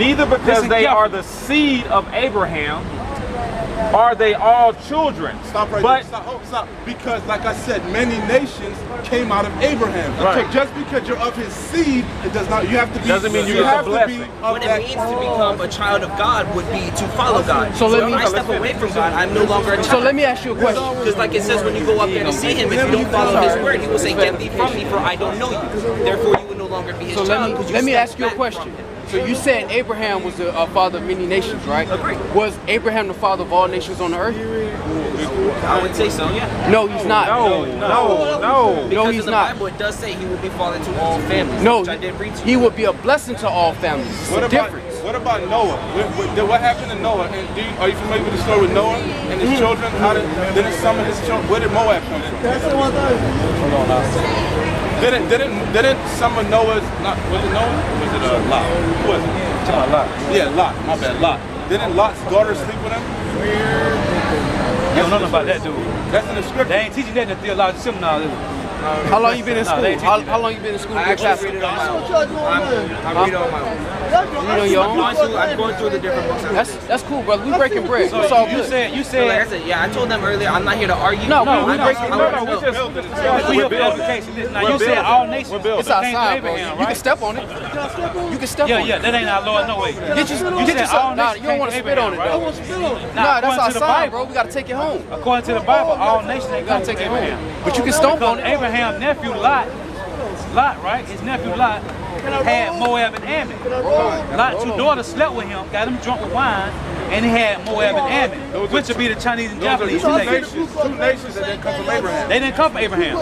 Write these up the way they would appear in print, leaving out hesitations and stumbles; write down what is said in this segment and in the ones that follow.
Neither because they are the seed of Abraham are they all children. Stop right there. Stop. Because, like I said, many nations came out of Abraham. Right. So just because you're of his seed, it does not. You have to be. Doesn't mean you have to be. What it means to become a child of God would be to follow God. So let me. If I step away from God, I'm no longer a child. So let me ask you a question. Because, like it says, when you go up there to see Him, if you don't follow His word, He will say, "Get thee from me, for I don't know you." Therefore, you will no longer be His child. So let me ask you a question. So you said Abraham was the father of many nations, right? Agreed. Was Abraham the father of all nations on the earth? I would say so, yeah. No, he's not. No, Because he's in the not. Bible, it does say He will be falling to all families. No, which I did read to he would be a blessing to all families. It's a difference. What about Noah? What happened to Noah? And are you familiar with the story with Noah and his children? Didn't some of his children? Where did Moab come from? Didn't some of Noah's, was it Noah? Was it Lot? Who was it? Lot. Yeah, Lot. My bad, Lot. Didn't Lot's daughter sleep with him? You don't know nothing about that, dude. That's in the scripture. They ain't teaching that in the theological seminar. How long you been in school? How long you been in school? I actually read it on my own. I read it on my own. You know your own? I'm going through the different books. That's cool, brother. We breaking bread. So It's all you good. said, Like I said, yeah, I told them earlier, I'm not here to argue. No, we breaking bread. we here for edification. Now you said all nations. It's outside, bro. You can step on it. You can step on it. Yeah, that ain't our Lord, no way. Get yourself. Nah, you don't want to spit on it, though. Nah, that's outside, bro. We got to take it home. According to the Bible, all nations ain't Gotta gonna take it Abraham. home. But you can stomp on it. Abraham's nephew Lot, right? His nephew Lot had Moab and Ammon. Lot, 2 daughters slept with him, got him drunk with wine, and he had Moab and Ammon, which would be the Chinese and Japanese. Two nations that didn't come from Abraham. They didn't come from Abraham.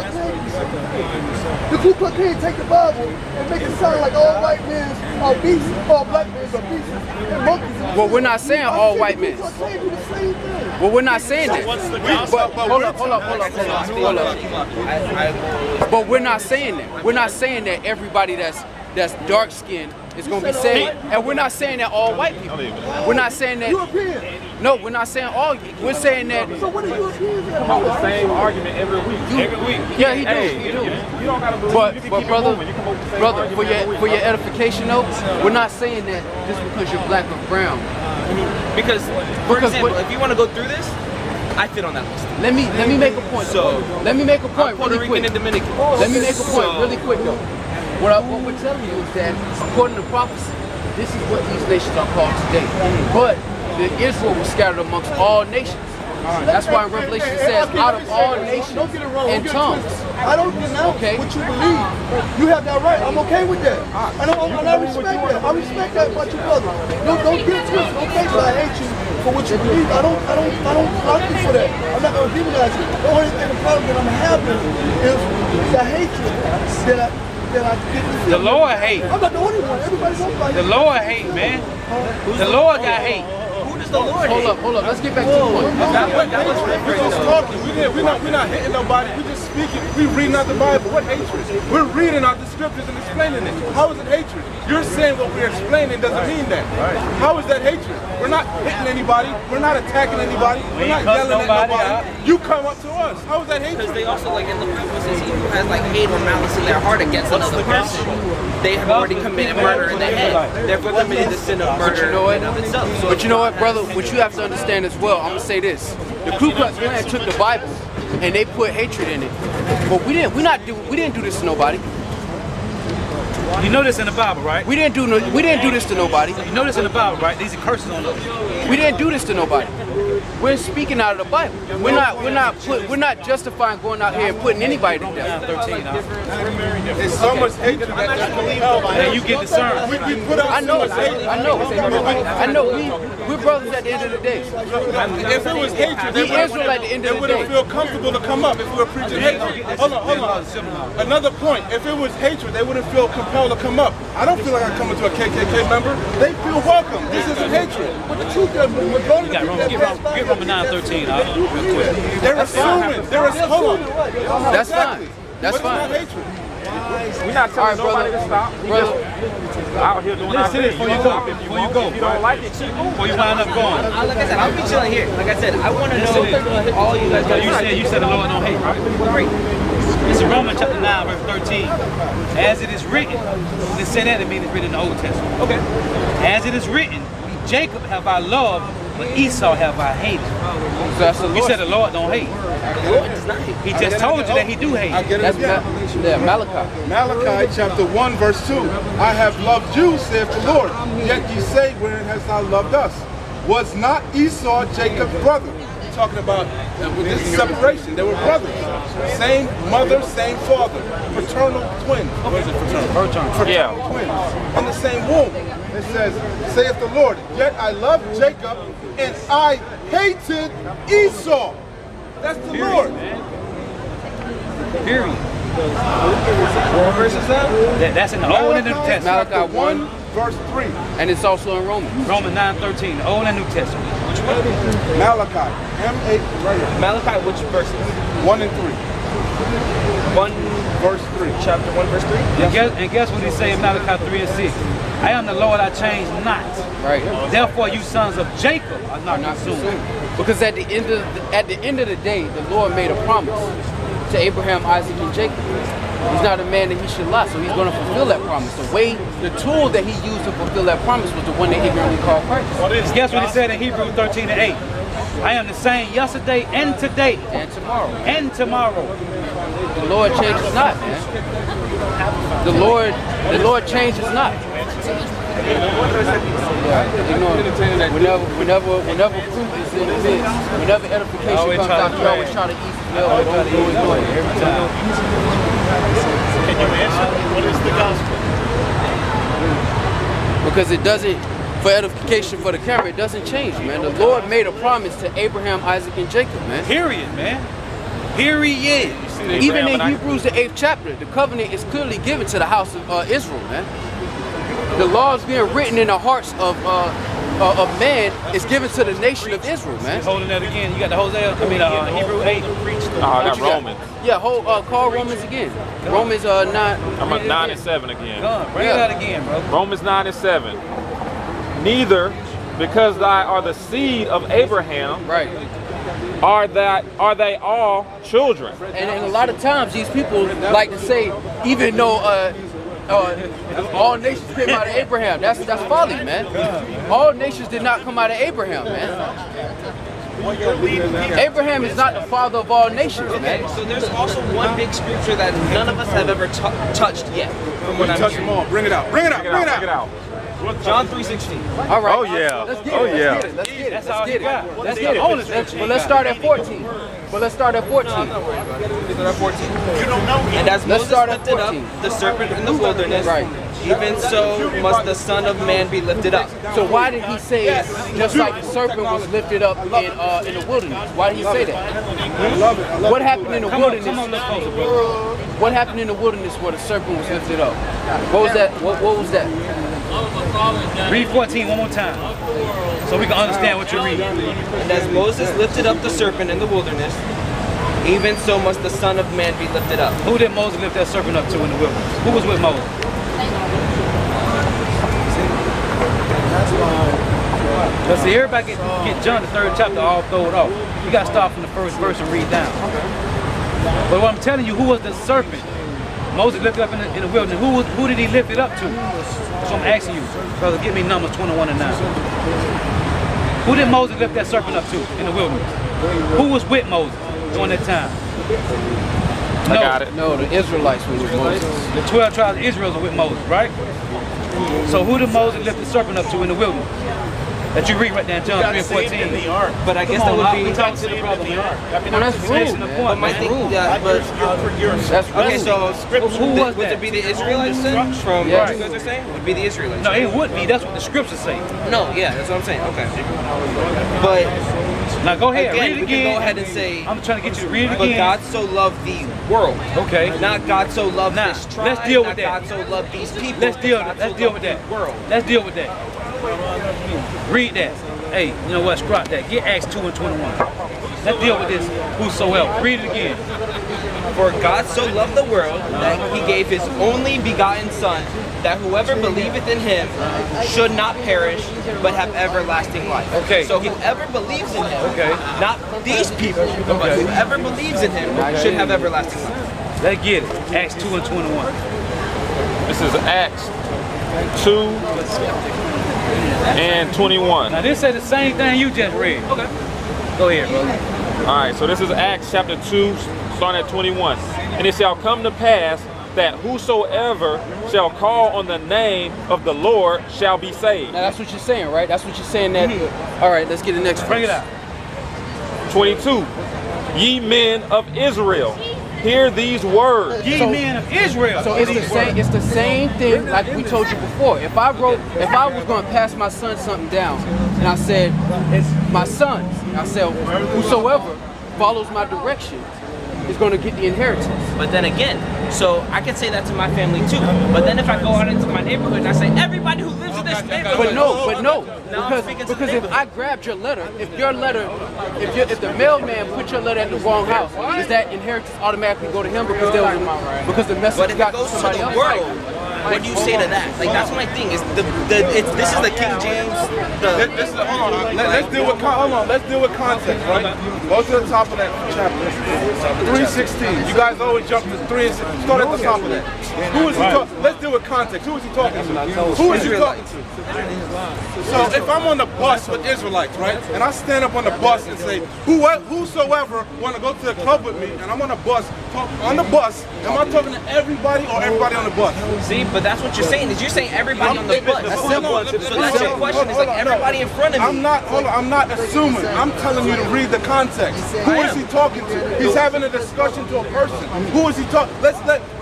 The Ku Klux Klan take the Bible and make it sound like all white men are beasts, all black men are beasts, and monkeys. Well, we're not saying all white men. Well, we're not saying that. But hold up. But we're not saying that. We're not saying that everybody that's dark skinned is going to be saved, and we're not saying that all white people. We're not saying that. No, we're not saying all. We're saying that. So what are Europeans? Come up with the same argument every week. Yeah, he do. You don't gotta believe. But brother, for your edification though, we're not saying that just because you're black or brown. Because, for example, if you want to go through this, I fit on that list. Let me make a point. So, let me make a point Puerto really Rican quick. and Dominican. Let me make a point really quick though. What we're telling you is that according to prophecy, this is what these nations are called today. But the Israel was scattered amongst all nations. That's why in Revelation it says out of all nations and tongues. I don't denounce what you believe. You have that right. I'm okay with that. And I respect that. I respect that about your brother. Don't get it twisted. Okay, so I hate you for what you believe. I don't like you for that. I'm not gonna demonize you. The only thing, the problem that I'm having is the hatred that I get to feel. The Lord hate. I'm not the only one. Everybody's on fire. The Lord hate, man. The Lord got hate. The Lord hold up. Let's get back to the point. We're just talking. We're not hitting nobody. We're just speaking. We're reading out the Bible. What hatred? We're reading out the scriptures and explaining it. How is it hatred? You're saying what we're explaining doesn't mean that. How is that hatred? We're not hitting anybody. We're not attacking anybody. We're not yelling at nobody. You come up to us. How is that hatred? Because they also, like in the Bible, says he who has like hate or malice in their heart against another person, they have already committed murder in their head. Therefore committed the sin of murder in of itself. But you know what, brother? What you have to understand as well, I'm gonna say this: the Ku Klux Klan took the Bible and they put hatred in it. But we didn't do this to nobody. You know this in the Bible, right? We didn't do this to nobody. You know this in the Bible, right? These are curses on us. We didn't do this to nobody. We're speaking out of the Bible. We're not justifying going out here and putting anybody to death. 13 now. There's so much hatred that You get discerned. we put out I know. We're brothers at the end of the day. If it was hatred, We Israel at the end of they the wouldn't day. feel comfortable to come up if we were preaching hatred. Hold on. Another point. If it was hatred, they wouldn't feel compelled to come up. I don't feel like I'm coming to a KKK member. They feel welcome. This isn't hatred. But the truth is, the majority of the people that Get Roman 9:13 real quick. they're assuming. Hold on. That's fine. That's But fine. it's not hatred. We're not telling nobody to stop. We Brother. just out here doing our thing. Before you go. If you don't like it, before you wind up going. Like I said, I'll be chilling here. Like I said, I want to know all you guys got. You said the Lord don't hate, right? Great. It's in Romans chapter 9, verse 13. As it is written, they say that it means it's written in the Old Testament. Okay. As it is written, Jacob have I loved, but Esau have I hated. So that's the Lord. You said the Lord don't hate. The Lord does not hate. He just told you that he do hate. I get it That's again. Malachi. Malachi chapter 1 verse 2. I have loved you, saith the Lord. Yet ye say, wherein hast thou loved us? Was not Esau Jacob's brother? You're talking about this separation. They were brothers. Same mother, same father. Fraternal twins. What is it, fraternal? Fraternal twins. In the same womb. It says, saith the Lord, yet I loved Jacob and I hated Esau. That's the Lord. Period. What verse is that? That's in the Old and New Testament. Malachi 1, verse 3. and it's also in Romans. Romans 9:13, the Old and New Testament. Which one? Malachi, M8, right here. Malachi, which verses? 1 and 3. 1 Verse 3. chapter 1 verse 3? And guess what he say in Malachi 3 and 6? I am the Lord, I change not. Right. Therefore, you sons of Jacob are not consumed. Because at the end of the day, the Lord made a promise to Abraham, Isaac, and Jacob. He's not a man that he should lie, so he's going to fulfill that promise. The tool that he used to fulfill that promise was the one that ignorantly called Christ. Guess what he said in Hebrews 13 and 8? I am the same yesterday and today And tomorrow. and tomorrow. The Lord changes not, man. The Lord changes not. Whenever fruit is in the midst, whenever edification comes out, you always try to eat the milk. Every time. Can you answer? What is the gospel? Because it doesn't, for edification for the camera, it doesn't change, man. The Lord made a promise to Abraham, Isaac, and Jacob, man. Period, man. Period. Even in Hebrews, the 8th chapter, the covenant is clearly given to the house of Israel, man. The laws being written in the hearts of man is given to the nation of Israel, man. Holding that again. You got the Hosea, Hebrew 8. I got Romans. Yeah, call Romans again. Romans 9. I'm at 9 and 7 again. Bring it out again, bro. Romans 9 and 7. Neither, because thy are the seed of Abraham, Right. are they all children? And a lot of times these people like to say, even though all nations came out of Abraham, that's folly, man. All nations did not come out of Abraham, man. Abraham is not the father of all nations, man. So there's also one big scripture that none of us have ever touched yet. From what I'm Touch them hearing. all. Bring it out. Bring it out. Bring it out. John 3:16. All right. Oh yeah. Let's get Oh it. yeah. Let's get it. That's Let's all get you it. got. Let's get it. Well, let's start at 14. Well, let's start at 14. You don't know And him. as Let's Moses start at lifted up 14. the serpent in the wilderness, Right. even so must the Son of Man be lifted up. So why did he say just like the serpent was lifted up in the wilderness? Why did he say that? I love it. What happened in the wilderness? Come on, let's closer, bro. What happened in the wilderness where the serpent was lifted up? What was that? What was that? Read 14 one more time, so we can understand what you're reading. And as Moses lifted up the serpent in the wilderness, even so must the Son of Man be lifted up. Who did Moses lift that serpent up to in the wilderness? Who was with Moses? Let's see, everybody get John the 3rd chapter all thrown off. You got to start from the first verse and read down. But what I'm telling you, who was the serpent? Moses lifted up in the wilderness. Who did he lift it up to? So I'm asking you, brother, give me Numbers 21 and 9. Who did Moses lift that serpent up to in the wilderness? Who was with Moses during that time? I got it. No, the Israelites were with Moses. The 12 tribes of Israel were with Moses, right? So who did Moses lift the serpent up to in the wilderness? That you read right there in John 3 and 14. But I guess that would be. We talking to the brother. Well, that's rude, man. But my thing, yeah, but That's okay. rude. So Who was would that? it be the Israelites then? From Yeah. what you guys are saying, would be the Israelites. No, it would be. That's what the scriptures say. No, yeah, that's what I'm saying. Okay, but Now go ahead, again, read it we again. can go ahead and say, I'm trying to get you to read it but again. God so loved the world. Okay. Not God so loved Now, this tribe. let's deal with not that. God so loved these people. Let's deal God with so loved that. the world. Let's deal with that. Read that. Hey, you know what? Scrap that. Get Acts 2 and 21. Let's deal with this. Whosoever. Read it again. For God so loved the world that he gave his only begotten Son, that whoever believeth in him should not perish, but have everlasting life. Okay. So whoever believes in him, Okay. not these people, but whoever believes in him should have everlasting life. Let's get it. Acts 2 and 21. This is Acts 2 and 21. Now this says the same thing you just read. Okay. Go ahead, brother. All right, so this is Acts chapter 2, starting at 21. And it shall come to pass that whosoever shall call on the name of the Lord shall be saved. Now that's what you're saying, right? That's what you're saying that. All right, let's get the next. Bring it out. 22. Ye men of Israel, hear these words. Ye men of Israel. So it's the same thing like we told you before. If I was going to pass my son something down, and I said, it's my sons, and I said, whosoever follows my directions is going to get the inheritance. But then again, so I can say that to my family too. But then if I go out into my neighborhood and I say, everybody who lives in this neighborhood. But no, because if I grabbed your letter, if the mailman put your letter at the wrong house, does that inheritance automatically go to him because the message got to somebody else? What do you say to that? Like that's my thing. Is this is the King James. Hold on. Let's deal with context, right? Go to the top of that chapter. 3:16. You guys always jump to 3 and 6. Start at the top of that. Who is he talking? Let's deal with context. Who is he talking to? Who is he talking to? So if I'm on the bus with Israelites, right, and I stand up on the bus and say, whosoever want to go to the club with me, and I'm on the bus, am I talking to everybody or everybody on the bus? See, but that's what you're saying. Is you're saying everybody on the bus? That's simple. So that's your question. Is like everybody in front of me. I'm not assuming. I'm telling you to read the context. Who is he talking to? He's having a discussion to a person. Who is he talking?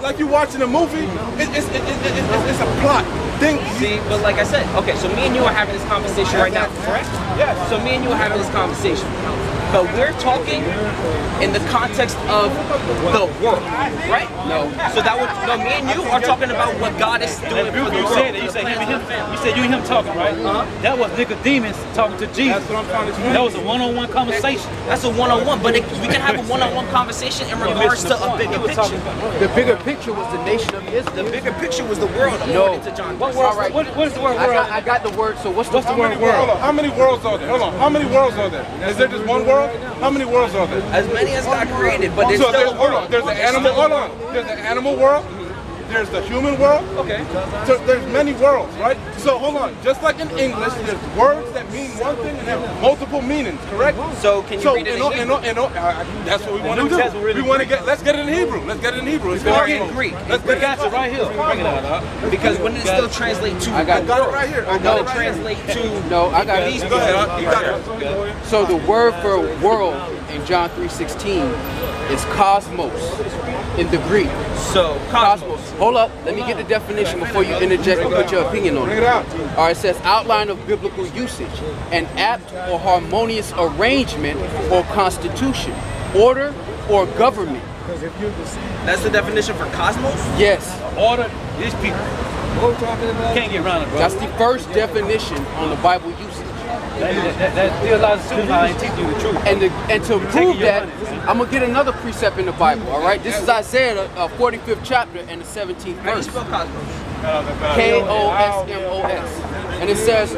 Like you're watching a movie. It's a plot. See, but like I said, okay, so me and you are having this conversation right now, correct? Yeah. So me and you are having this conversation. But we're talking in the context of the world, right? No. So me and you are talking about what God is doing for the world. You said you and him talking, right? That was Nicodemus talking to Jesus. That's what I'm trying to explain. That was a one-on-one conversation. That's a one-on-one, but we can have a one-on-one conversation in regards to a bigger picture. The bigger picture was the nation of Israel. The bigger picture was the world according to John. What is the word world? I got the word, so what's the word Hold world? on. How many worlds are there? Hold on. How many worlds are there? Is there just one world? How many worlds are there? As many as God created, but there's So still a world. there's the animal. Hold on. There's the animal world. There's the human world. Okay. So there's many worlds, right? So hold on. Just like in English, there's words that mean one thing and have multiple meanings, correct? So can you read it in Hebrew? That's what we want to do. Let's get it in Hebrew. Let's get it in Hebrew. It's Or hard. in Greek. Let's get it right here. Bring it out. Because when it still translate to I got it right here. I got it right translate to No, I got it. Go ahead. You got it. So the word for world in John 3:16 is cosmos in the Greek. so cosmos. Hold up, let me get the definition before you interject and put your opinion on Bring it. it out. All right, it says outline of biblical usage, an apt or harmonious arrangement or constitution, order or government. That's the definition for cosmos? Yes, Order these people. Can't get around it, bro. that's the first definition on the Bible usage. That theological student ain't teaching you the truth. And to prove that, I'm gonna get another precept in the Bible. All right, this is Isaiah 45th chapter and the 17th How do you verse. spell cosmos? K-O-S-M-O-S. And it says,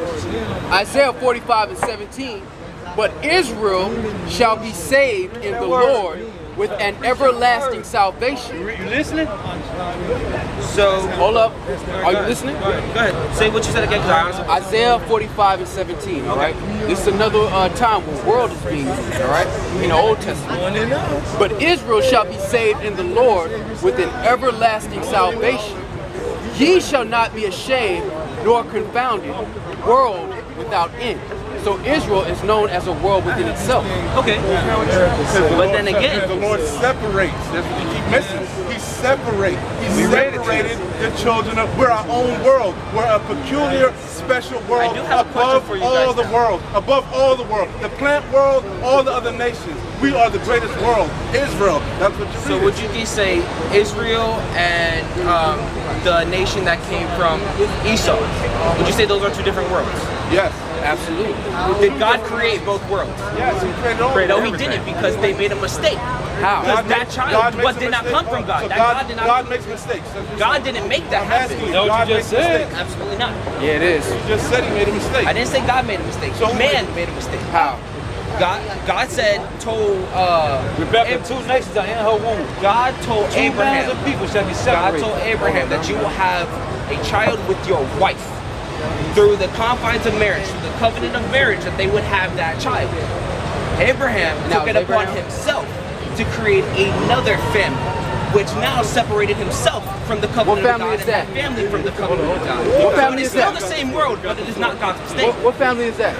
Isaiah 45 and 17, but Israel shall be saved in the Lord with an everlasting salvation. You listening? So Hold up, are you listening? go ahead. Say what you said again, because I honestly. Isaiah 45 and 17, all right? This is another time when world is being used, all right? In the Old Testament. But Israel shall be saved in the Lord with an everlasting salvation. Ye shall not be ashamed nor confounded, world without end. So Israel is known as a world within itself. Okay. But then again, The Lord separates. That's what you keep missing. He separates. He separated the children of. We're our own world. We're a peculiar, special world I do have a question above for you all guys the now. world. Above all the world. The plant world, all the other nations. We are the greatest world. Israel. That's what you so would you say Israel and the nation that came from Esau, would you say those are two different worlds? Yes. Absolutely. Did God create both worlds? Yes, he created all No, he everything. didn't, because they made a mistake. How? Because that makes child a did not mistake. come from God. So That God did not. God makes mistakes. That's what you're God saying. didn't make that I'm asking happen. you. Know what God you makes just said? mistakes. Absolutely not. Yeah, it is. You just said he made a mistake. I didn't say God made a mistake. So Man made a mistake. How? God told Rebecca, 2 nations are in her womb. God told 2 Abraham. bands of people shall be God separated. told Abraham that you will have a child with your wife through the confines of marriage, through the covenant of marriage, that they would have that child. Abraham took it upon himself to create another family, which now separated himself from the covenant of God and that family from the covenant of God. What family is that? It's still the same world, but it is not God's mistake. What family is that?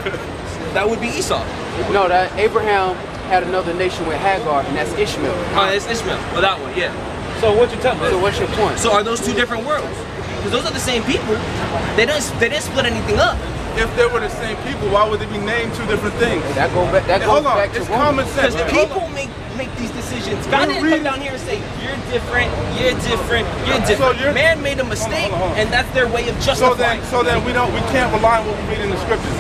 That would be Esau. No, that Abraham had another nation with Hagar, and that's Ishmael. Oh, it's Ishmael. Well, that one, yeah. So what you telling me? So what's your point? So are those 2 different worlds? Because those are the same people. They didn't split anything up. If they were the same people, why would they be named 2 different things? That goes back. That goes back to it's common sense. Because people make these decisions. God didn't come down here and say, you're different, you're different, you're different. So man made a mistake, and that's their way of justifying. So then we can't rely on what we read in the scriptures.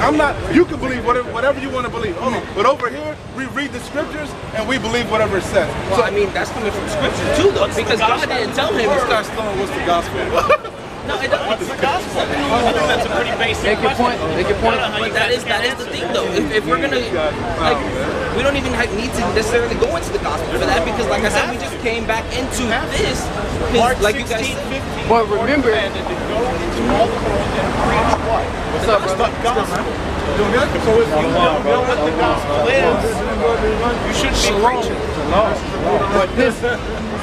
You can believe whatever you want to believe. But over here, we read the scriptures and we believe whatever it says. Well, I mean, that's coming from scripture too, though, because God didn't tell him. What's the gospel? No, it's the gospel. I think that's a pretty basic Make your point. Make your point. But that is the thing, though. If we're gonna, like, we don't even need to necessarily go into the gospel for that, because, like I said, we just came back into this. Like you guys said. But remember, what's up, brother? Doing good? So if you know what the gospel is, you should be preaching. But this,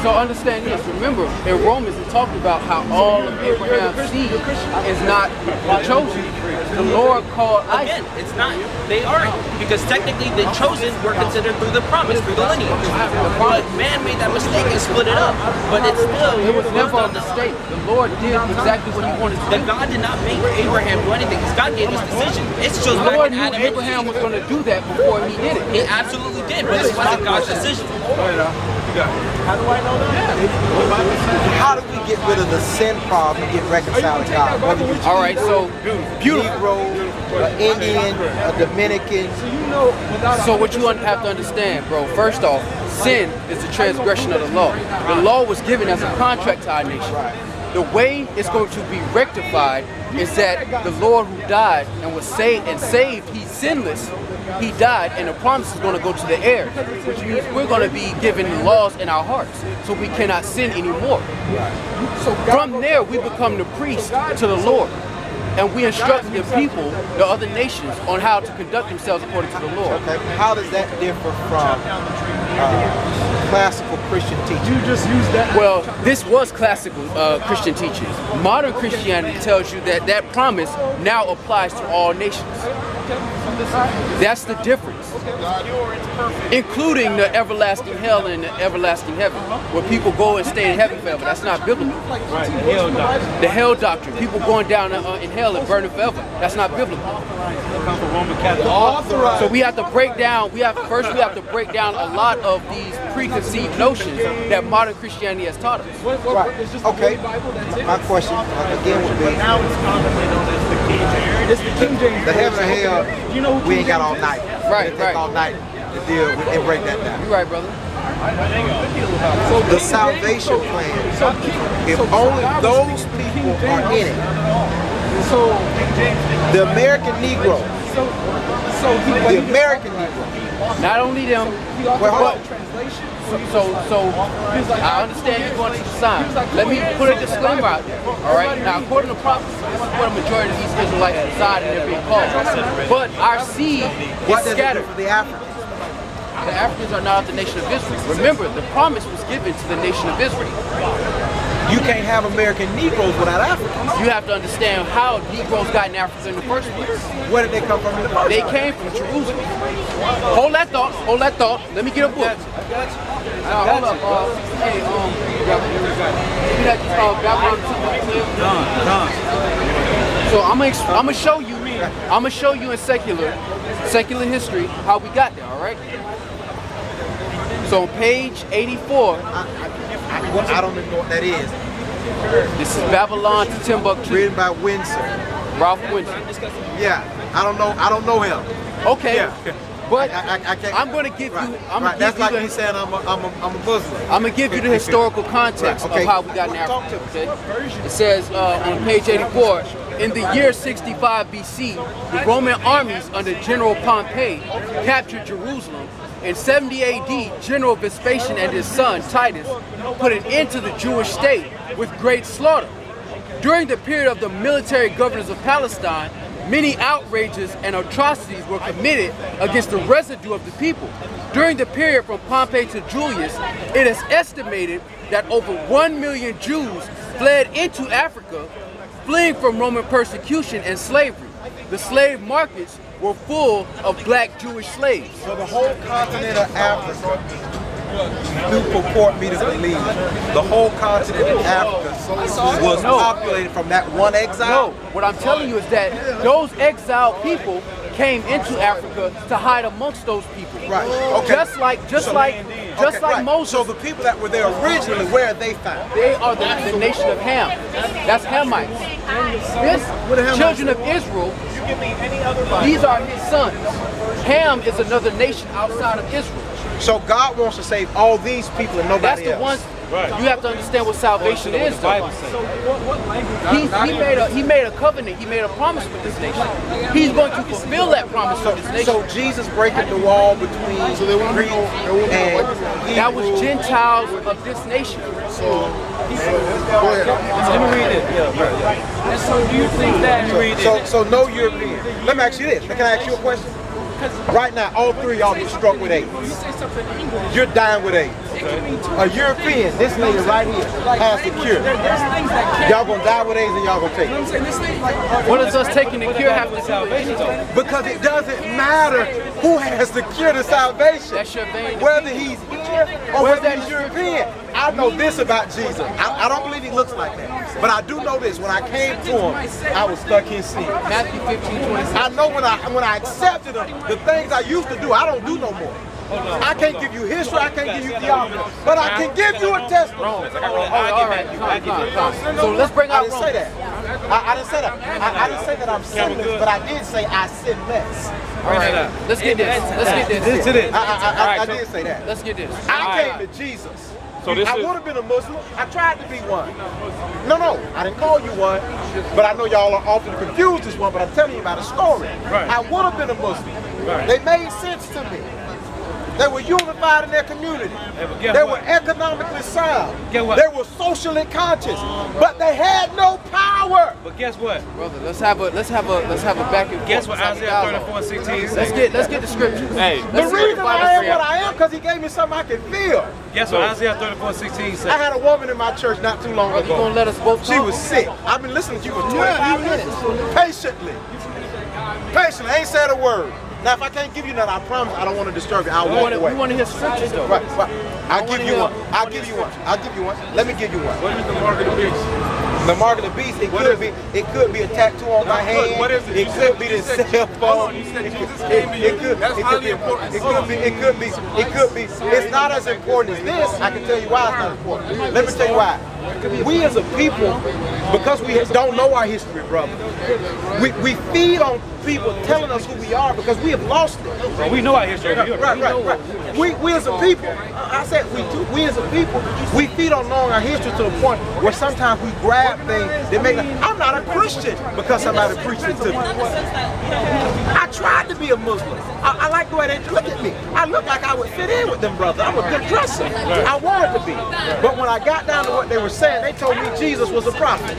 so understand this. Remember, in Romans it talked about how all of Abraham's seed is not the chosen. The Lord called Isaac. Again, it's not. They aren't, because technically the chosen were considered through the promise, through the lineage. But man made that mistake and split it up. But it's still. It was never a mistake. The Lord did exactly what He wanted to do. God did not make Abraham do anything, because God gave us decision. It's just The Lord knew Abraham was going to do that before he did it. He absolutely did, but it wasn't God's decision. How do I know that? How do we get rid of the sin problem and get reconciled to God? Whether you All right, so Negro, an Indian, a Dominican. So what you have to understand, bro, first off, sin is the transgression of the law. The law was given as a contract to our nation. The way it's going to be rectified is that the Lord who died and was saved, he's sinless, he died, and the promise is going to go to the heirs, which means we're going to be given the laws in our hearts, so we cannot sin anymore. So from there, we become the priest to the Lord. And we instruct the people, the other nations, on how to conduct themselves according to the Lord. Okay, how does that differ from classical Christian teaching? You just use that. Well, this was classical Christian teachings. Modern Christianity tells you that that promise now applies to all nations. That's the difference. Including the everlasting hell and the everlasting heaven, where people go and stay in heaven forever. That's not biblical. Right, the hell doctrine. The hell doctrine, people going down in hell and burning forever. That's not biblical. Come from Roman Catholic. So we have to break down. We have to break down a lot of these preconceived notions that modern Christianity has taught us. Right. Okay. My question again would be: Now it's commonly known as the King James. It's the King James. the heaven and hell. We ain't got all night. Right, It take all night to deal with and break that down. You're right, brother. The salvation plan. If only those people are in it. The American Negro. The American Negro. Not only them, but so I understand you're going to the sign. Let me put a disclaimer out there. All right. Now, according to prophecy, this is where the majority of these Israelites reside and they're being called. But our seed is scattered. For the Africans? The Africans are not of the nation of Israel. Remember, the promise was given to the nation of Israel. You can't have American Negroes without Africans. You have to understand how Negroes got in Africa in the first place. Where did they come from in the first They place? came from Jerusalem. Hold that thought. Hold that thought. Let me get a book. Hold up. Hey, give me that Babylon 2. So I'm gonna show you. I'm gonna show you in secular history how we got there. All right. So on page 84. I don't even know what that is. This is Babylon to Timbuktu. Written by Windsor. Ralph Windsor. Yeah, I don't know him. Okay. Yeah. But I can't. I'm going to give you. That's like me saying I'm a Muslim. I'm going to give you the historical context of how we got in Africa. Okay? It says on page 84, in the year 65 BC, the Roman armies under General Pompey captured Jerusalem. In 70 AD, General Vespasian and his son Titus put an end to the Jewish state with great slaughter. During the period of the military governors of Palestine, many outrages and atrocities were committed against the residue of the people. During the period from Pompey to Julius, it is estimated that over 1 million Jews fled into Africa, fleeing from Roman persecution and slavery. The slave markets were full of black Jewish slaves. So the whole continent of Africa, you purport me to believe, the whole continent of Africa was populated from that one exile? No, what I'm telling you is that those exiled people came into Africa to hide amongst those people. Right. Okay. Just like Moses. So the people that were there originally, where are they found? They are the nation of Ham. That's Hamites. This children of Israel, these are his sons. Ham is another nation outside of Israel. So God wants to save all these people and nobody else. That's the ones. You have to understand what salvation is, though. He made a covenant. He made a promise with this nation. He's going to fulfill that promise with this nation. So Jesus breaking the wall between Greek and that was Gentiles of this nation. So go ahead. Let me read it. And so do you think that? So no European. Let me ask you this. Can I ask you a question? Right now, all three of y'all get struck with AIDS. You're dying with AIDS. A European, this lady right here, has the cure. Y'all gonna die with AIDS and y'all gonna take it. What does us taking the cure have to salvation? Because it doesn't matter who has the cure to salvation. That's your vein. Whether he's here or whether he's European. I know this about Jesus. I don't believe he looks like that. But I do know this. When I came to him, I was stuck in sin. Matthew 15:26. I know when I accepted him, the things I used to do, I don't do no more. I can't give you history, I can't give you theology, but I can give you a testimony. All right. So let's bring out I didn't say that. I didn't say that. I didn't say that I'm sinless, but I did say I sin less. All right. Let's get this. Let's get this. I did say that. Let's get this. I came to Jesus. So I would have been a Muslim. I tried to be one. No, I didn't call you one, but I know y'all are often confused as one, but I'm telling you about a story. Right. I would have been a Muslim. Right. They made sense to me. They were unified in their community. They were economically sound. They were socially conscious, but they had no power. But guess what, brother? Let's have a back and forth. Guess what Isaiah 34:16 says? Let's get the scriptures. Hey, the reason I am what I am because he gave me something I can feel. Guess what Isaiah 34:16 says? I had a woman in my church not too long ago. You gonna let us both talk? She was sick. I've been listening to you for 25 minutes. Patiently. I ain't said a word. Now, if I can't give you none, I promise I don't want to disturb you. I'll walk away. We want to hear scriptures, though. Right. I'll give you one. I'll give you one. Let me give you one. What is the mark of the beast? The mark of the beast, it could be a tattoo on my hand. What is it? It could be the cell phone. You said Jesus came in here. That's highly important. It could be. It's not as important as this. I can tell you why it's not important. Let me tell you why. We as a people, because we don't know our history, brother, we feed on people telling us who we are because we have lost it. Well, we know our history. Right. We as a people, I said we as a people, we feed on knowing our history to the point where sometimes we grab things that make I'm not a Christian because somebody preached it to me. I tried to be a Muslim. I like the way they look at me. I look like I would fit in with them, brother. I'm a good dresser. I wanted to be. But when I got down to what they were saying, they told me Jesus was a prophet.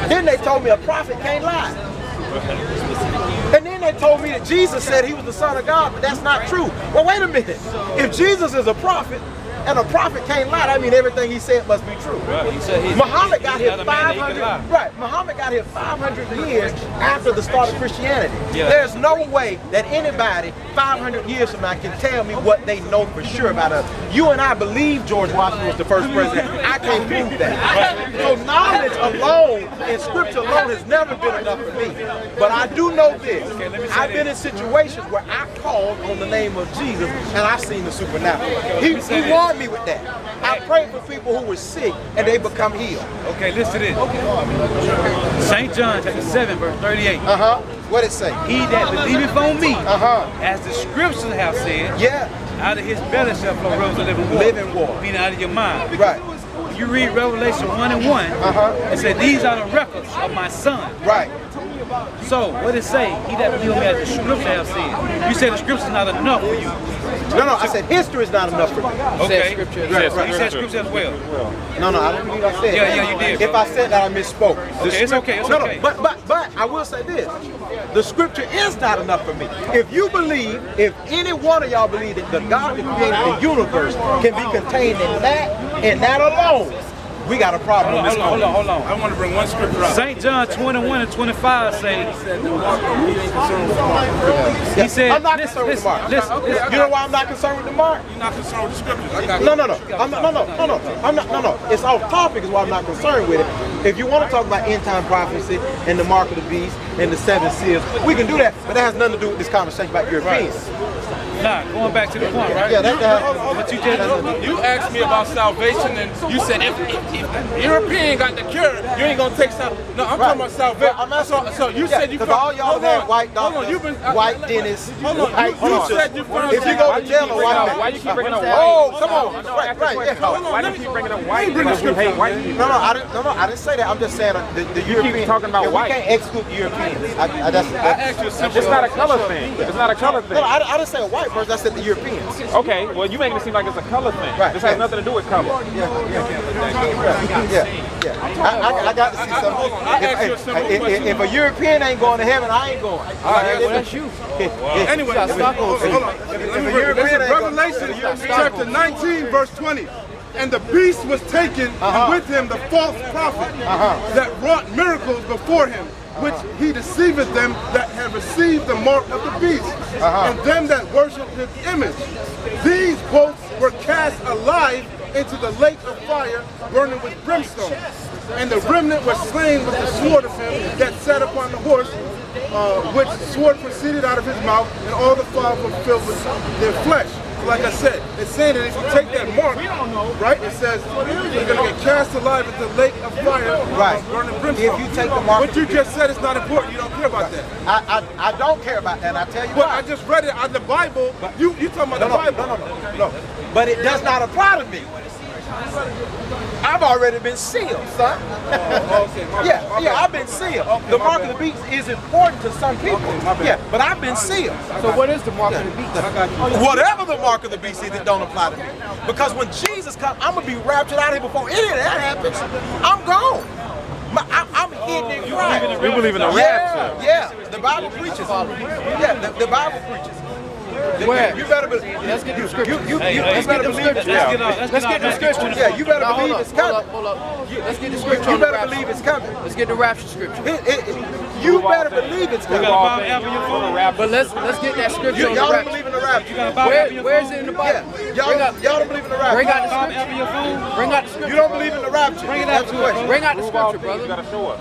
Then they told me a prophet can't lie. And then they told me that Jesus said he was the Son of God, but that's not true. Well, wait a minute. If Jesus is a prophet and a prophet can't lie, that means everything he said must be true. Right. Muhammad got here 500. Right. Muhammad got here 500 years after the start of Christianity. Yeah. There's no way that anybody 500 years from now can tell me what they know for sure about us. You and I believe George Washington was the first president. I can't prove that. So knowledge alone and scripture alone has never been enough for me. But I do know this. I've been in situations where I called on the name of Jesus and I've seen the supernatural. He warned me with that. I prayed for people who were sick and they become healed. Okay, listen to this. St. John chapter 7 verse 38. What it say? He that believeth on me, Uh-huh. as the scriptures have said, Yeah. out of his belly shall flow rivers of living water. Living water. Meaning out of your mind. Right. You read Revelation 1 and 1, it said, these are the records of my son. Right. So, what it say? He that believe me, as the scripture have said. You said the scripture is not enough for you. No, I said history is not enough for me. Okay. Scripture. Right. You said scripture as well. No, I don't believe I said that. Yeah, you did. If I said that, I misspoke. Okay, it's okay, it's okay. No, but I will say this. The scripture is not enough for me. If you believe, if any one of y'all believe that the God that created the universe can be contained in that alone, we got a problem in this country. Hold on. I want to bring one scripture out. St. John 21 and 25 say, he said, I'm not concerned with the mark. listen. You know why I'm not concerned with the mark? You're not concerned with the scriptures. I got No. It's off topic is why I'm not concerned with it. If you want to talk about end time prophecy and the mark of the beast and the 7 seals, we can do that. But that has nothing to do with this conversation about Europeans. Nah, going back to the point, right? Yeah, But you just, You asked me about salvation, and you said if the European got the cure, you ain't gonna take salvation. No, I'm talking about salvation. So you said you because all y'all have white doctors, white dentists, white teachers. If you go to jail, or Why you keep bringing up white? Oh, come on, right. Why do you keep bringing up white? Because we hate white people. No, I didn't say that. I'm just saying the Europeans. talking about white. We can't exclude the Europeans. I asked you a simple It's not a color thing. It's not a color thing. No, I didn't say a white person. I said the Europeans. Okay, well you making it seem like it's a color thing. Right, This has nothing to do with color. Yeah. I got to see something. If a European ain't going to heaven, I ain't going. All right, well, that's you. Anyway, hold on. Revelation chapter 19, verse 20. And the beast was taken, and with him the false prophet that wrought miracles before him, which he deceiveth them that have received the mark of the beast, and them that worship his image. These both were cast alive into the lake of fire, burning with brimstone. And the remnant was slain with the sword of him that sat upon the horse, which sword proceeded out of his mouth, and all the fowls were filled with their flesh. Like I said, it's saying that if you take that mark, right, it says you're going to get cast alive at the lake of fire, burning brimstone. If you take the mark, what you just said is not important. You don't care about that. I don't care about that. I tell you But why. I just read it out of the Bible. You talking about the Bible? No. But it does not apply to me. I've already been sealed, son. Yeah, I've been sealed. The mark of the beast is important to some people. Yeah, but I've been sealed. So what is the mark of the beast? Whatever the mark of the beast is, it don't apply to me. Because when Jesus comes, I'm going to be raptured out of here before any of that happens. I'm gone. I'm hidden in Christ. We believe in the rapture. Yeah, the Bible preaches. Yeah, the Bible preaches. Where? You better believe. Let's get the scripture. Let's get the scripture. Let's get the scripture. Yeah, you better believe it's coming. Hold up. Let's get the scripture. You better believe it's coming. Let's get the rapture scripture. You better believe it's coming. But let's get that scripture on the Y'all don't rapture. believe in the rapture. Where is it in the Bible? Yeah, y'all don't believe in the rapture. Bring out the scripture. Bring out the scripture. You don't believe in the rapture. Bring it out to us. Bring out the scripture, brother. You gotta show us.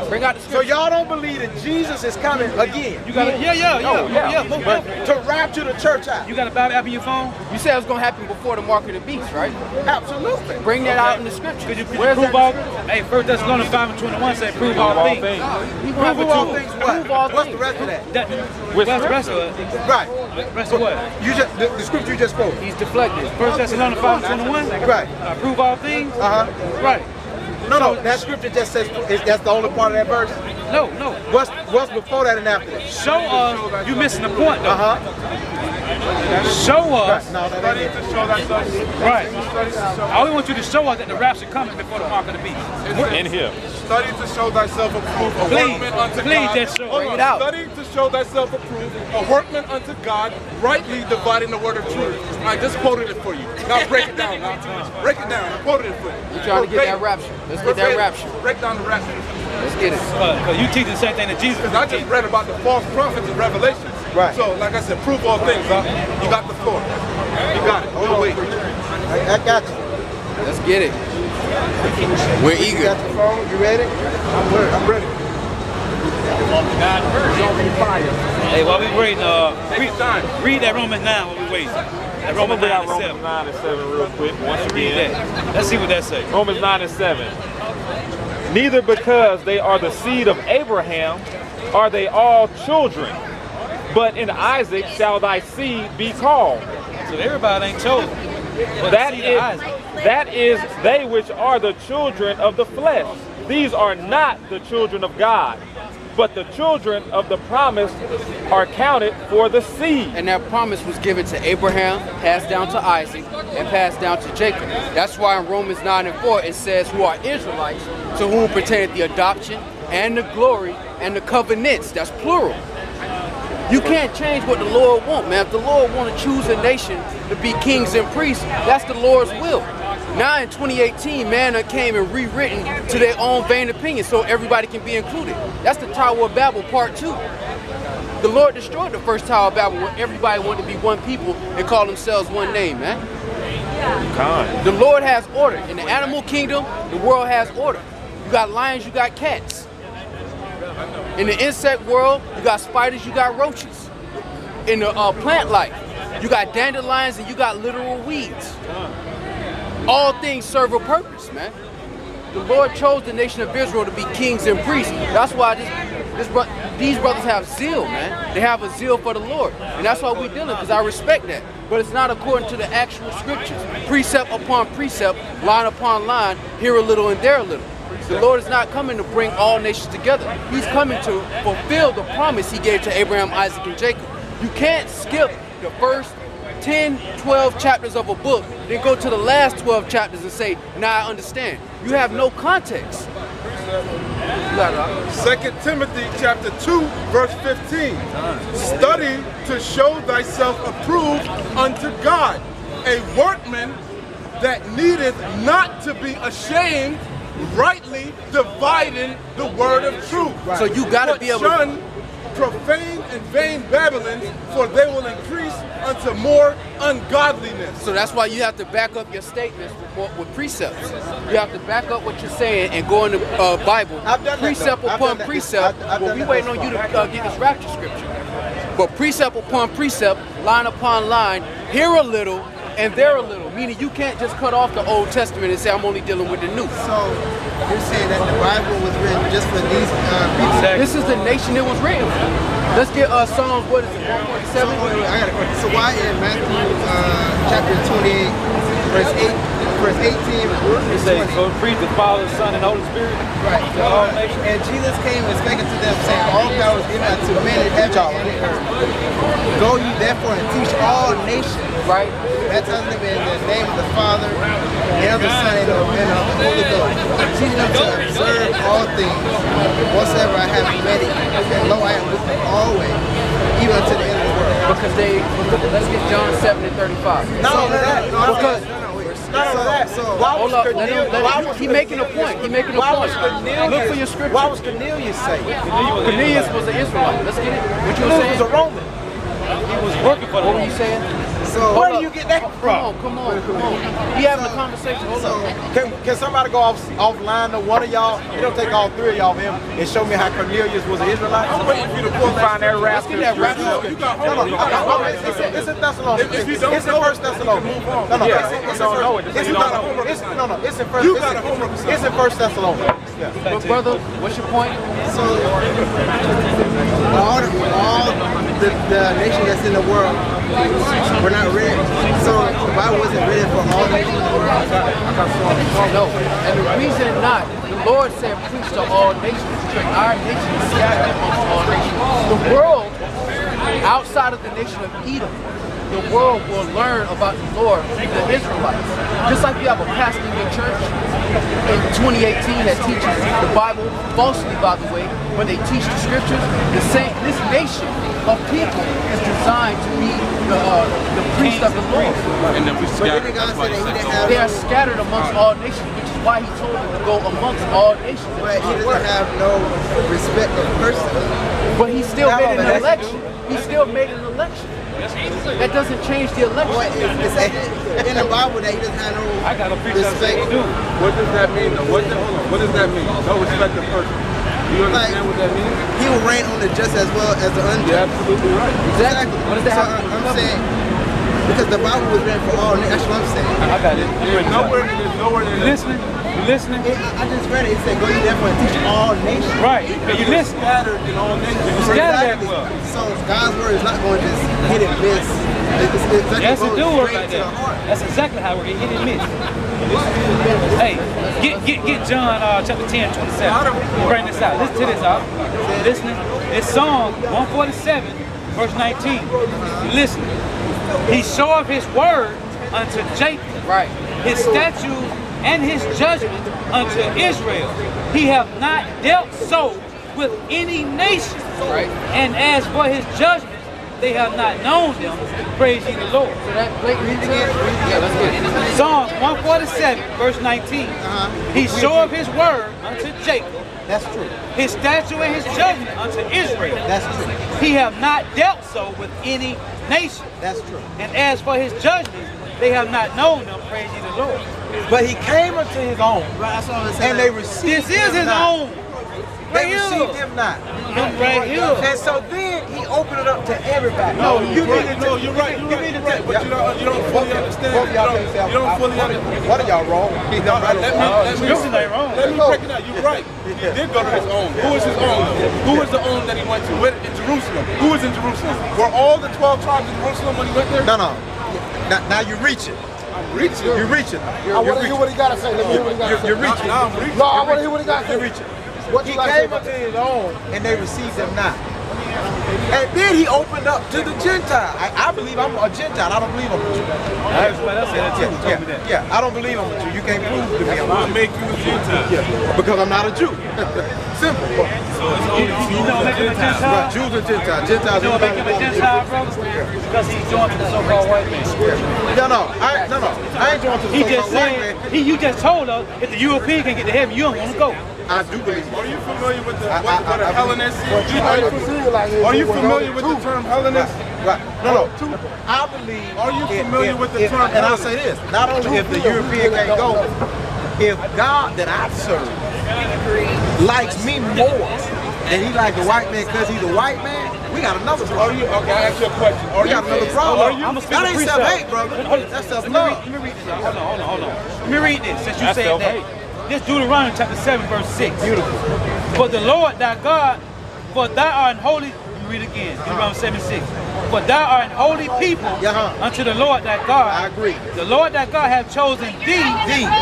Bring out the So scripture. y'all don't believe that Jesus is coming again. you got to, To rapture the church out. You got a Bible app in your phone? You said it was going to happen before the mark of the beast, right? Absolutely. Bring that out in the scripture. Could you Where's prove that? all? Hey, 1 Thessalonians 5 and 21 say prove all things. Prove all things what? Prove all What's things. the rest of that? What's the rest of it? Right. Rest of what? You just the scripture you just quoted. He's deflected. 1 Thessalonians 5 and 21? Right. Prove all things? Right. No, that scripture just says that's the only part of that verse. No. What's before that and after that? Show us, you missing the point though. Show us. No, that ain't it. Right. I only want you to show us that the rapture coming before the mark of the beast. In here. Study to show thyself approved, a workman unto God. Just show Hold it. on. out. Study to show thyself approved, a workman unto God, rightly dividing the word of truth. I just quoted it for you. Now break it down. Break it down. I quoted it for you. We're trying to get that rapture. Let's get that rapture. Break down the rapture. Let's get it. Because you teach the same thing that Jesus Because I just read about the false prophets in Revelation. Right. So, like I said, prove all things, huh? You got the floor. You got it. We'll wait. I got you. Let's get it. We're You eager. got your phone? You ready? I'm ready. Hey, while we waiting, Time. read that Romans 9 while we waiting. That Romans 9 and 7. Romans 9 and 7 real quick. Once Read again. that. Let's see what that says. Romans 9 and 7. Neither because they are the seed of Abraham are they all children. But in Isaac shall thy seed be called. So everybody ain't chosen. That is they which are the children of the flesh. These are not the children of God, but the children of the promise are counted for the seed. And that promise was given to Abraham, passed down to Isaac, and passed down to Jacob. That's why in Romans 9:4 it says, who are Israelites, to whom pertained the adoption and the glory and the covenants. That's plural. You can't change what the Lord wants, man. If the Lord want to choose a nation to be kings and priests, that's the Lord's will. Now in 2018, man came and rewritten to their own vain opinion so everybody can be included. That's the Tower of Babel Part 2. The Lord destroyed the first Tower of Babel when everybody wanted to be one people and call themselves one name, man. The Lord has order. In the animal kingdom, the world has order. You got lions, you got cats. In the insect world, you got spiders, you got roaches. In the plant life, you got dandelions and you got literal weeds. All things serve a purpose, man. The Lord chose the nation of Israel to be kings and priests. That's why these brothers have zeal, man. They have a zeal for the Lord. And that's why we dealing, because I respect that. But it's not according to the actual scriptures. Precept upon precept, line upon line, here a little and there a little. The Lord is not coming to bring all nations together. He's coming to fulfill the promise he gave to Abraham, Isaac, and Jacob. You can't skip the first 10, 12 chapters of a book, then go to the last 12 chapters and say, now I understand. You have no context. 2 Timothy chapter 2, verse 15. Study to show thyself approved unto God, a workman that needeth not to be ashamed, rightly dividing the word of truth. So you gotta be able to shun profane and vain babblings, for they will increase unto more ungodliness. So that's why you have to back up your statements with precepts. You have to back up what you're saying and go in the Bible, precept upon precept. Well, we waiting on you to get this rapture scripture. But precept upon precept, line upon line, here a little and there a little. Meaning you can't just cut off the Old Testament and say I'm only dealing with the New. So you're saying that the Bible was written just for these people? This is the nation it was written for. Let's get Psalms, what is it, 147? I got a question. So why in Matthew chapter 28, verse 18, It says, so preach the Father, Son, and Holy Spirit. Right. To all nations. And Jesus came and spake unto them, saying, all power is given unto men in heaven and in earth. Go ye therefore and teach all nations. Right. Baptizing them in the name of the Father, and of the Son, and of the Holy Ghost. Teaching them to observe all things, whatsoever I have commanded you. And lo, I am with you always, even unto the end of the world. Because let's get John 7 and 35. Not only that, He's making a point. He's making a point. Look for your scripture. Why was Cornelius saved? Cornelius was an Israelite. Let's get it. What you were saying? He was a Roman. He was working for the What were you saying? So, where do you get that from? Come on. We having a conversation. Hold on. Can somebody go offline to one of y'all? It don't take all three of y'all him and show me how Cornelius was an Israelite. I'm waiting for you to pull Find that Let's get that rap. You got homework. It's in Thessalonians. If you don't It's in know, First Thessalonians. you can move on. No, Yeah, it's you don't know it. It's You got a homework. It's in First. You got a homework assignment. It's in First Thessalonians. Yeah. But brother, what's your point? So all the nation that's in the world were not written. So the Bible wasn't written for all nations in the world. No. And the reason not, the Lord said preach to all nations, because our nation is scattered amongst all nations. The world, outside of the nation of Edom, the world will learn about the Lord, the Israelites. Just like you have a pastor in your church in 2018 that teaches the Bible falsely, by the way, when they teach the scriptures, this nation of people is designed to be the priest of the Lord. And then we scattered. They are scattered amongst all nations, which is why he told them to go amongst all nations. But he doesn't have no respect of person. But he still made an election. He still made an election. That doesn't change the election. It's in the Bible that he doesn't have no respect. What does that mean though? Hold on. What does that mean? No respect of person. You understand what that means? He will reign on the just as well as the unjust. You're absolutely right. Exactly. What does that So have to do with I'm saying, Because the Bible was written for all nations. That's what I'm saying. I got it. There's nowhere. You listening? You listening? I just read it. It said, go ye therefore and teach all nations. Right. You listen. Scattered in all nations. Scattered that well. So God's word is not going to just hit and miss. Yes, it do work like that. That's exactly how we're hit and miss. Hey, get John chapter 10, 27. Bring this out. Listen to this out. Listening. It's Psalm 147, verse 19. Listen. He showeth his word unto Jacob. Right. His statutes and his judgment unto Israel. He hath not dealt so with any nation. Right. And as for his judgment, they have not known them. Praise ye the Lord. So that blatantly yeah, let's get it. Psalms 147, verse 19. He showeth his word unto Jacob. That's true. His statute and his judgment unto Israel. That's true. He have not dealt so with any nation. That's true. And as for his judgment, they have not known them. Praise ye the Lord. But he came unto his own, That's all I'm saying. and they received This is his own. They received him not. Right here. And so then he opened it up to everybody. No, you you're right. need to. No, you're right. You're right. But you don't fully understand. Both y'all can't say You don't fully understand. What are y'all wrong? He's not right. Let me wrong. break it out. You're right. He did go to his own. Who is his own? Who is the own that he went to? Where, in Jerusalem. Who is in Jerusalem? Were all the 12 tribes in Jerusalem when he went there? No. Now you're reaching. I'm reaching. You're reaching. I want to hear what he got to say. Let me hear what he got to say. You're reaching. Now I'm reaching. No, I want to hear what he got to say. You're reaching. What He you got to say came about unto his own, and they received him not. And then he opened up to the Gentile. I believe I'm a Gentile. I don't believe I'm a Jew. Yeah, I don't believe I'm a Jew. You can't prove to me I'm a I'll Jew. make you a Gentile. Yeah, because I'm not a Jew. Simple. So it's only You know what make him a Gentile? Right, Jews and Gentiles. Gentiles. You know what make him a Gentile, brother? Because he's joined to the so-called white man. No. I ain't joined to the He just so-called white man. said, you just told us if the European can get to heaven, you don't want to go. I do believe. Are you familiar with the what a Hellenist is? Are you familiar with the term Hellenist? Right. No. I believe. Are you familiar with the term? And I'll say this: not only if the European can't go, if God that I serve likes me more than he likes the white man because he's a white man, we got another problem. Okay, I ask you a question. We got another problem. That ain't precept. self-hate, brother. That's self-love. Let me read this. Hold on. Let me read this since you said that. This Deuteronomy chapter 7, verse 6. Beautiful. For the Lord thy God, for thou art an holy, let me read it again. Deuteronomy 7, 6. For thou art an holy people unto the Lord thy God. I agree. The Lord thy God hath chosen thee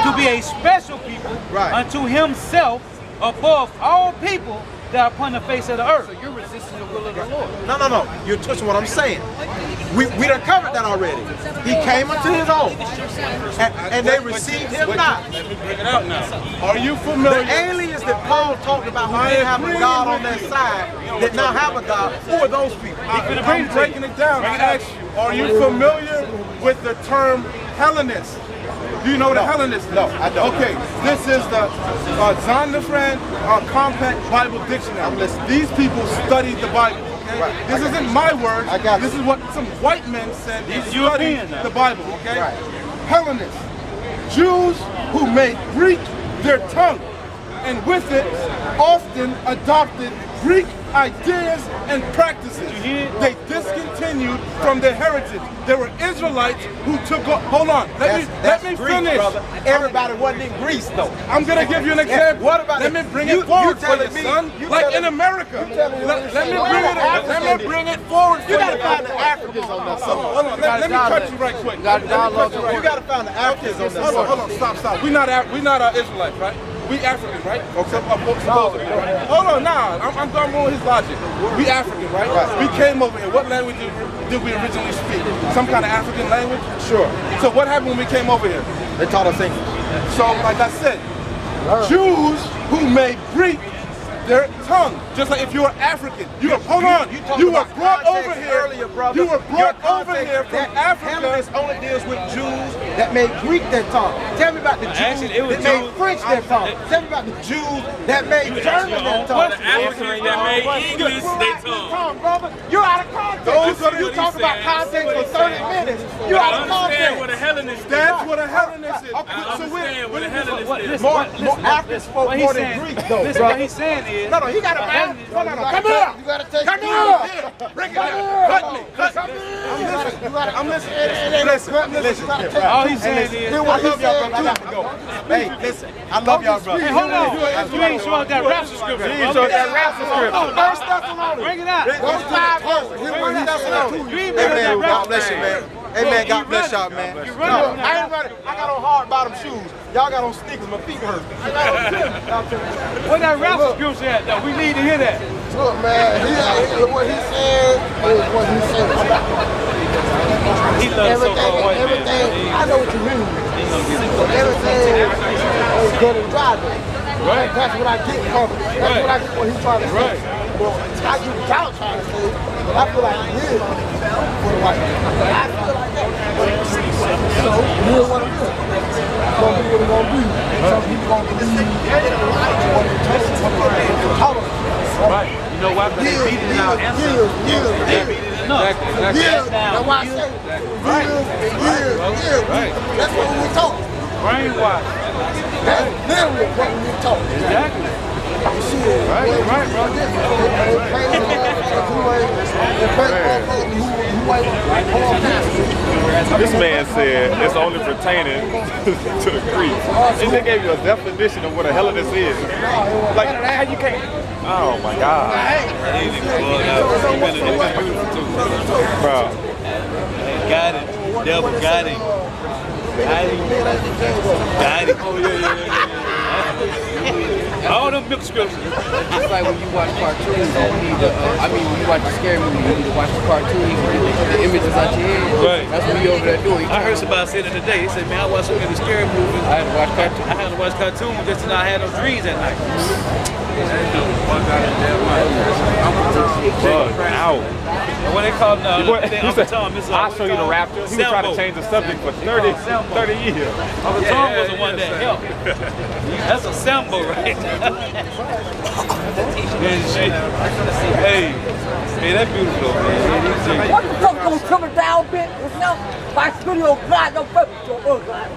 to be a special people unto himself above all people that are upon the face of the earth. So you're resisting the will of the Lord. No. You're twisting what I'm saying. We done covered that already. He came unto his own, and they received him not. Let me bring it out now. Are you familiar? The aliens that Paul talked about who didn't have a God on their side, that now have a God, who are those people? I'm breaking it down. I ask you, are you familiar with the term Hellenist? Do you know what a Hellenist is? No, I don't. Okay, this is the Zondervan Compact Bible Dictionary. I'm listening. These people studied the Bible. Okay? Right. This isn't my words. I got This you. is what some white men said. They These studied Europeans now. the Bible. Okay. Right. Hellenists, Jews who made Greek their tongue, and with it often adopted Greek ideas and practices. They discontinued from their heritage. There were Israelites who took up. Hold on, let me Greece, finish. brother. Everybody wasn't in Greece, though. I'm gonna give you an example. What about let it? me bring You- it forward you for you, telling me- son. you Like telling- in America. you telling me Let me bring it forward for You gotta find the you. Africans on that song. Hold on, let me cut you right quick. Let me cut you right You gotta find the Africans on that song. Hold on, stop. We not Israelites, right? We African, right? Supposedly, right? Hold on, I'm going with his logic. We African, right? We came over here. What language did we originally speak? Some kind of African language? Sure. So what happened when we came over here? They taught us English. So, like I said, Jews who made Greek their tongue. Just like if you were African, you were brought over here. Earlier, brother. You were brought over here from Africa. Hellenist only deals with Jews that made Greek their tongue. Tell me about the Jews Actually, it was that made Jews. French their tongue. Tell me about the Jews that made German their tongue. The Africans that made English their tongue. Brother. You're out of context. You talk about context for 30 minutes. You're out of context. What a Hellenist is. That's what a Hellenist is. I understand what a Hellenist is. More Africans spoke more than Greek, though, Listen, bro. what he's saying is... No, he got a man. No. Come here. You gotta take Come here. Bring it out. Cut me. I'm listening. Listen. All he's saying is... I love y'all, brother. I got to go. Hey, listen. I love y'all, brother. Hey, hold on. You ain't showing that rap subscription. You ain't showing that rap subscription. First Thessalonians. Bring it out. Those 5 verses. You ain't Thessalonians. You ain't Hey, bringing man, that rap God bless you, man. Hey, man, God bless y'all, man. You No, running. I ain't running. I got on hard bottom shoes. Y'all got on sneakers. My feet hurt. What that rap subscription at, though? We need to hear that. Look, man, what he said is what he said. He loves so-called white man. Everything, I know what you mean. Everything is good and driving. Right. That's what I get from it. That's what I get what he's trying to say. Right. Well, I get what y'all trying to say. I feel like he is for the white man. I feel like that. So, he is what it is. Some people are going to be. Some people are going to believe what it takes to talk. Right. You know why? Because they beat it in our ancestors. They beat it enough. Exactly. That's why I say years. That's what we talk. Brainwash. That's literally what we talk. Exactly. Right, bro. This man said it's only pertaining to the Greeks. And they gave you a definition of what a Hellenist is. Like, how you can't... Oh my God. Bro. Got it. Devil got him. Got him. Oh, yeah. All them milk scriptures. It's like when you watch cartoons, you need to, when you watch a scary movie, you need to watch the cartoon, you get the images out your head. Right. That's what you over there doing. I heard somebody say that today. He said, man, I watched so many scary movies. I had to watch cartoons just to not have those dreams at night. Out. When they call them, I'll show you the Raptors. He was trying to change the subject for 30 years. Uncle Tom was the one that helped. That's a symbol, right? Hey, that's beautiful, man. What the fuck gonna come down, bitch? You know, my studio glide, no purpose, no glide.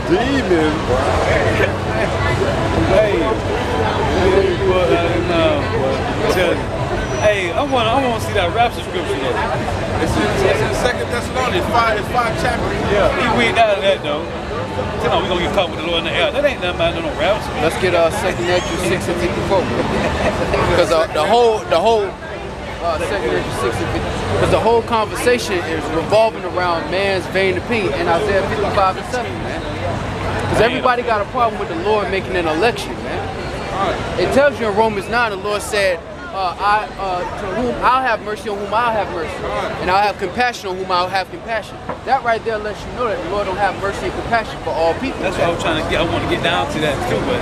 Demon. Hey, I want to see that rap subscription. It's in 2 Thessalonians, 5 chapters. Yeah. He read out of that though. Tell them we're gonna get caught with the Lord in the air. That ain't nothing about no raps. Let's get 2 Nephew 6 and 54. Because the whole 2 Nephew 6 and 54. Because the whole conversation is revolving around man's vain opinion in Isaiah 55 and 7, man. Because everybody got a problem with the Lord making an election, man. It tells you in Romans 9, the Lord said, to whom I'll have mercy, on whom I'll have mercy, and I'll have compassion on whom I'll have compassion. That right there lets you know that the Lord don't have mercy and compassion for all people. That's what I was trying to get. I want to get down to that too, but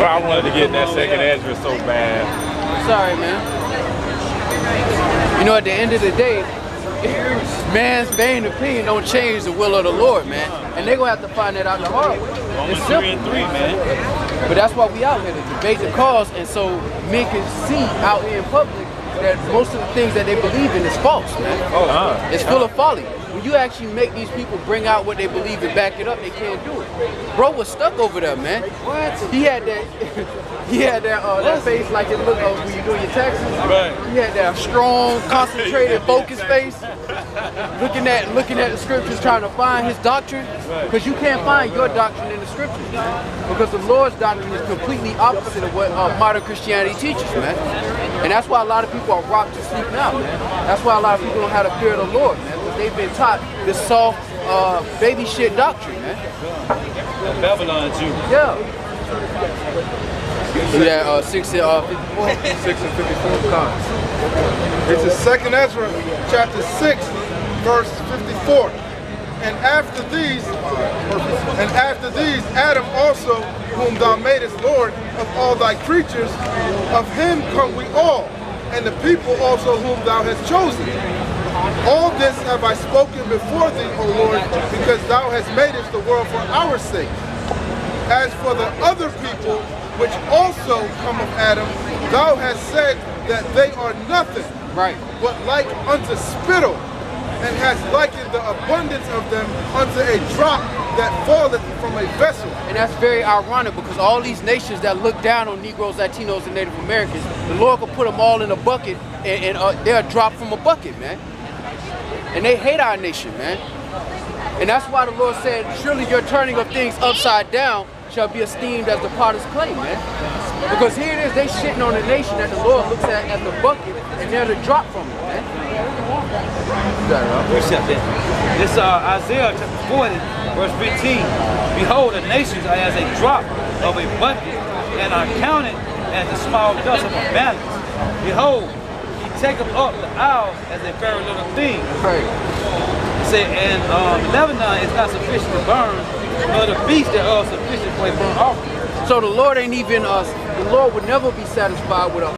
I wanted to get that second Ezra so bad. Sorry, man. You know, at the end of the day, man's vain opinion don't change the will of the Lord, man. And they're gonna have to find that out the hard way. Romans 3 and 3, man. But that's why we out here to debate the cause, and so men can see out here in public that most of the things that they believe in is false, man. It's full of folly. When you actually make these people bring out what they believe and back it up, they can't do it. Bro was stuck over there, man. What? He had that face like it looked when you doing your taxes. Right. He had that strong, concentrated, focused face, looking at the scriptures, trying to find his doctrine, because you can't find your doctrine in the scriptures, because the Lord's doctrine is completely opposite of what modern Christianity teaches, man. And that's why a lot of people are rocked to sleep now, man. That's why a lot of people don't have the fear of the Lord, man, because they've been taught this soft, baby shit doctrine, man. Babylon Jew. Yeah. Yeah, 6 and 54 cards. This is 2 Ezra, chapter 6, verse 54. And after these, Adam also, whom thou madest Lord of all thy creatures, of him come we all, and the people also whom thou hast chosen. All this have I spoken before thee, O Lord, because thou hast made us the world for our sake. As for the other people, which also come of Adam, thou hast said that they are nothing, but like unto spittle, and hast likened the abundance of them unto a drop that falleth from a vessel. And that's very ironic, because all these nations that look down on Negroes, Latinos, and Native Americans, the Lord could put them all in a bucket, and they'll drop from a bucket, man. And they hate our nation, man. And that's why the Lord said, surely your turning of things upside down shall be esteemed as the potter's clay, man. Because here it is, they shitting on the nation that the Lord looks at as the bucket, and they're to drop from it, man. This Isaiah chapter 40, verse 15. Behold, the nations are as a drop of a bucket, and are counted as the small dust of a balance. Behold, he taketh up the isles as a very little thing. It said, and Lebanon is not sufficient to burn, nor the beast thereof sufficient for a burnt offering. So the Lord ain't even us. The Lord would never be satisfied with a